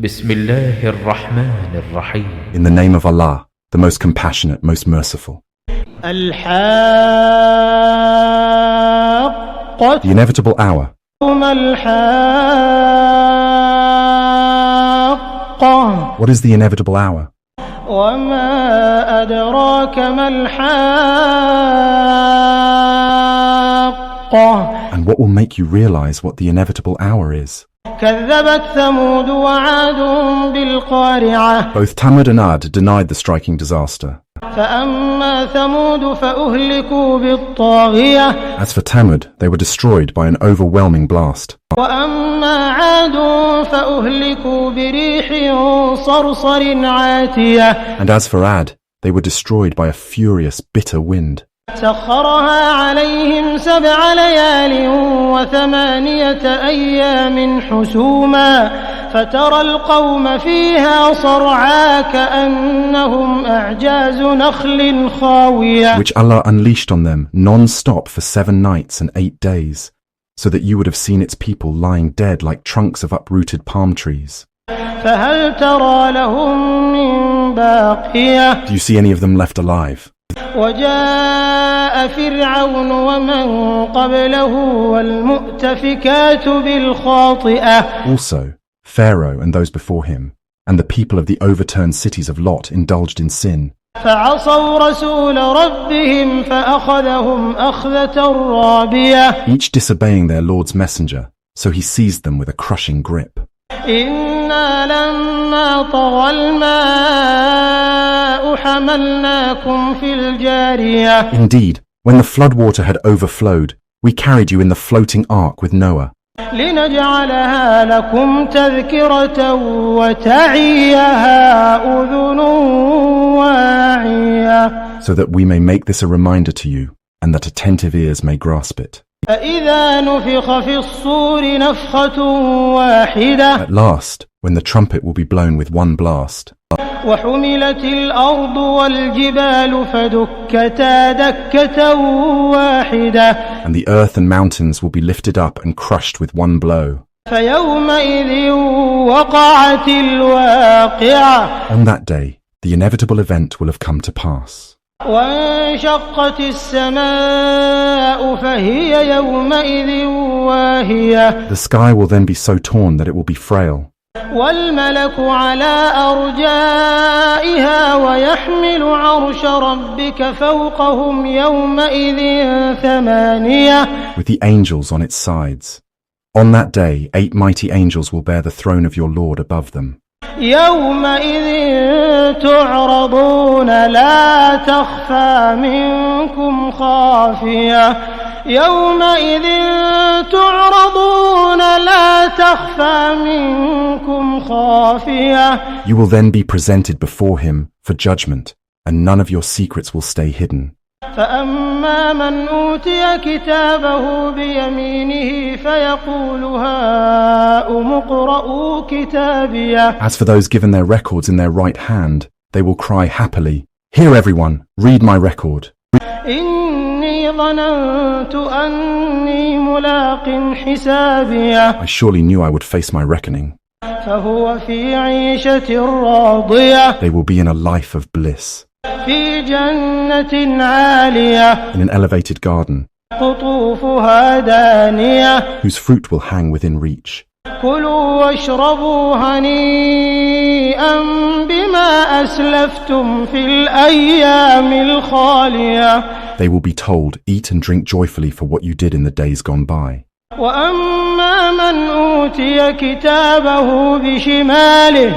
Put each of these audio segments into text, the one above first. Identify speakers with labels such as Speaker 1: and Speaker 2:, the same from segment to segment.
Speaker 1: بسم الله الرحمن الرحيم.
Speaker 2: In the name of Allah, the most compassionate, most merciful.
Speaker 3: الحاقة.
Speaker 2: The inevitable hour.
Speaker 3: ما الحاقة.
Speaker 2: What is the inevitable hour?
Speaker 3: وما أدراك ما الحاقة.
Speaker 2: And what will make you realize what the inevitable hour is?
Speaker 3: كذبت ثمود وعاد بالقارعة.
Speaker 2: Both Thamud and Ad denied the striking disaster.
Speaker 3: فأما ثمود فأهلكوا بالطاغية.
Speaker 2: As for Thamud, they were destroyed by an overwhelming blast.
Speaker 3: وأما عاد فأهلكوا بريح صرصر عاتية.
Speaker 2: And as for Ad, they were destroyed by a furious, bitter wind.
Speaker 3: سخرها عليهم 7 ليال و8 أيام حسوما فترى القوم فيها صرعى كأنهم أعجاز نخل خاوية.
Speaker 2: Which Allah unleashed on them non-stop for 7 nights and 8 days, so that you would have seen its people lying dead like trunks of uprooted palm trees.
Speaker 3: فهل ترى لهم من باقية.
Speaker 2: Do you see any of them left alive?
Speaker 3: وجاء فرعون ومن قبله والمؤتفكات بالخاطئة.
Speaker 2: Also, Pharaoh and those before him, and the people of the overturned cities of Lot indulged in sin.
Speaker 3: فعصوا رسول ربهم فأخذهم أخذة رابية.
Speaker 2: Each disobeying their Lord's messenger, so he seized them with a crushing grip.
Speaker 3: إنا لما طغى الماء حملناكم في الجارية.
Speaker 2: Indeed, when the floodwater had overflowed, we carried you in the floating ark with Noah,
Speaker 3: لنجعلها لكم تذكرة وتعيها أذن واعية.
Speaker 2: so that we may make this a reminder to you, and that attentive ears may grasp it.
Speaker 3: فإذا نفخ في الصور نفخة واحدة.
Speaker 2: At last, when the trumpet will be blown with one blast,
Speaker 3: وحملت الأرض والجبال فدكتا دكة واحدة.
Speaker 2: and the earth and mountains will be lifted up and crushed with one blow.
Speaker 3: فيومئذ وقعت الواقعة.
Speaker 2: On that day, the inevitable event will have come to pass.
Speaker 3: وانشقت السماء فهي يومئذ واهية.
Speaker 2: The sky will then be so torn that it will be frail,
Speaker 3: والملك على أرجائها ويحمل عرش ربك فوقهم يومئذ 8.
Speaker 2: with the angels on its sides. On that day, 8 mighty angels will bear the throne of your Lord above them.
Speaker 3: يومئذ تعرضون لا تخفى منكم خافية. يومئذ تعرضون لا تخفى منكم خافية.
Speaker 2: You will then be presented before him for judgment, and none of your secrets will stay hidden.
Speaker 3: فأما من أوتي كتابه بيمينه فيقول هاؤم اقرءوا كتابيه.
Speaker 2: As for those given their records in their right hand, they will cry happily, "Here everyone, read my record.
Speaker 3: إني ظننت أني ملاق حسابيه.
Speaker 2: I surely knew I would face my reckoning."
Speaker 3: فهو في عيشة راضية.
Speaker 2: They will be in a life of bliss,
Speaker 3: في جنة عالية.
Speaker 2: in an elevated garden,
Speaker 3: قطوفها دانية.
Speaker 2: whose fruit will hang within reach.
Speaker 3: كلوا واشربوا هنيئا بما أسلفتم في الأيام الخالية.
Speaker 2: They will be told, "Eat and drink joyfully for what you did in the days gone by."
Speaker 3: وأما من أوتي كتابه بشماله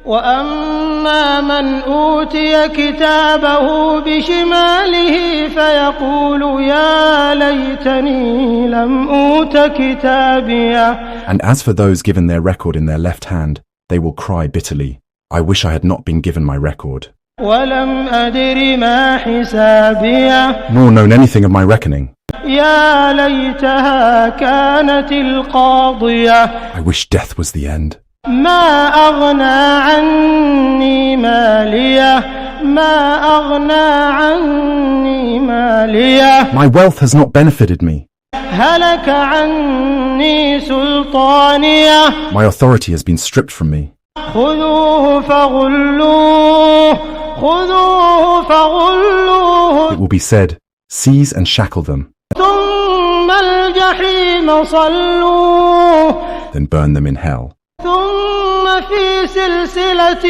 Speaker 3: وأما من أوتي كتابه بشماله فيقول يا ليتني لم أوت كتابيه.
Speaker 2: And as for those given their record in their left hand, they will cry bitterly, "I wish I had not been given my record,
Speaker 3: ولم أدر ما حسابيه.
Speaker 2: nor known anything of my reckoning.
Speaker 3: يا ليتها كانت القاضية.
Speaker 2: I wish death was the end.
Speaker 3: ما أغنى عني مالية. ما أغنى عني مالية.
Speaker 2: My wealth has not benefited me.
Speaker 3: هلك عني سلطانيه.
Speaker 2: My authority has been stripped from me.
Speaker 3: خذوه فغلوه خذوه فغلوه.
Speaker 2: It will be said, seize and shackle them,
Speaker 3: ثم الجحيم صلوه.
Speaker 2: then burn them in hell.
Speaker 3: ثم في سلسلة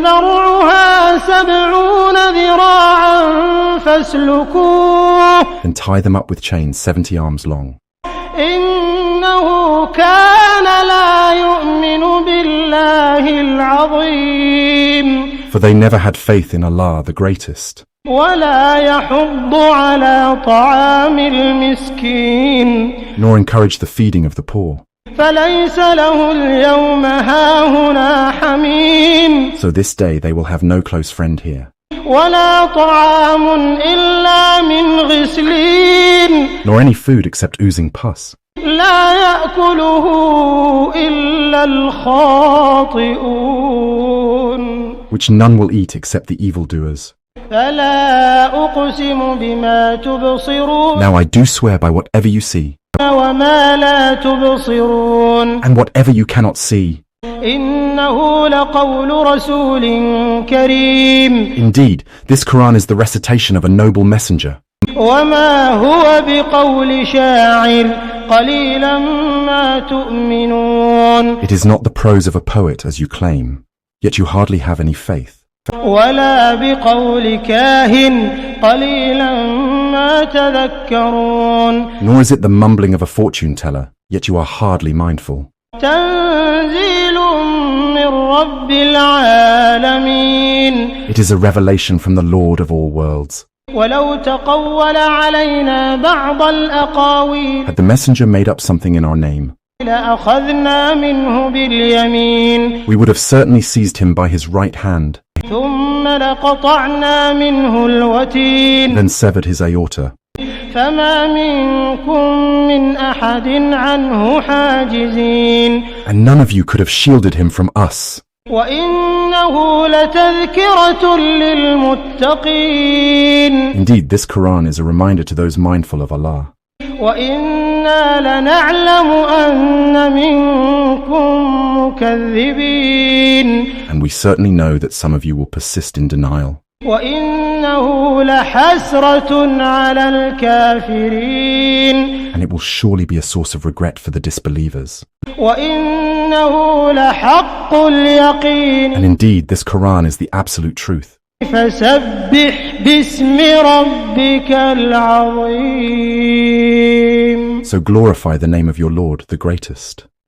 Speaker 3: ذرعها 70 ذراعا فاسلكوه.
Speaker 2: Then tie them up with chains 70 arms long.
Speaker 3: إنه كان لا يؤمن بالله العظيم.
Speaker 2: For they never had faith in Allah, the greatest,
Speaker 3: ولا يحض على طعام المسكين.
Speaker 2: nor encourage the feeding of the poor.
Speaker 3: فليس له اليوم هاهنا حميم.
Speaker 2: So this day they will have no close friend here,
Speaker 3: ولا طعام إلا من غسلين.
Speaker 2: nor any food except oozing pus,
Speaker 3: لا يأكله إلا الخاطئون.
Speaker 2: which none will eat except the evildoers.
Speaker 3: فلا أقسم بما تبصرون
Speaker 2: Now I do swear by whatever you see,
Speaker 3: وما لا تبصرون.
Speaker 2: and whatever you cannot see.
Speaker 3: إنه لقول رسول كريم.
Speaker 2: Indeed, this Quran is the recitation of a noble messenger,
Speaker 3: وما هو بقول شاعر قليلا ما تؤمنون.
Speaker 2: It is not the prose of a poet as you claim, yet you hardly have any faith.
Speaker 3: ولا بقول كاهن قليلا ما تذكرون.
Speaker 2: Nor is it the mumbling of a fortune teller, yet you are hardly mindful.
Speaker 3: تنزيل من رب العالمين.
Speaker 2: It is a revelation from the Lord of all worlds.
Speaker 3: ولو تقول علينا بعض الأقاويل
Speaker 2: Had the messenger made up something in our name,
Speaker 3: لأخذنا منه باليمين.
Speaker 2: we would have certainly seized him by his right hand,
Speaker 3: ثم لقطعنا منه الوتين.
Speaker 2: then severed his aorta.
Speaker 3: فما منكم من أحد عنه حاجزين.
Speaker 2: And none of you could have shielded him from us.
Speaker 3: وإنه لتذكرة للمتقين.
Speaker 2: Indeed, this Quran is a reminder to those mindful of Allah.
Speaker 3: وإنا لنعلم أن منكم مكذبين.
Speaker 2: And we certainly know that some of you will persist in denial.
Speaker 3: وإنه لحسرة على الكافرين.
Speaker 2: And it will surely be a source of regret for the disbelievers.
Speaker 3: وإنه لحق اليقين.
Speaker 2: And indeed, this Quran is the absolute truth.
Speaker 3: فسبح باسم ربك العظيم.
Speaker 2: So glorify the name of your Lord, the greatest.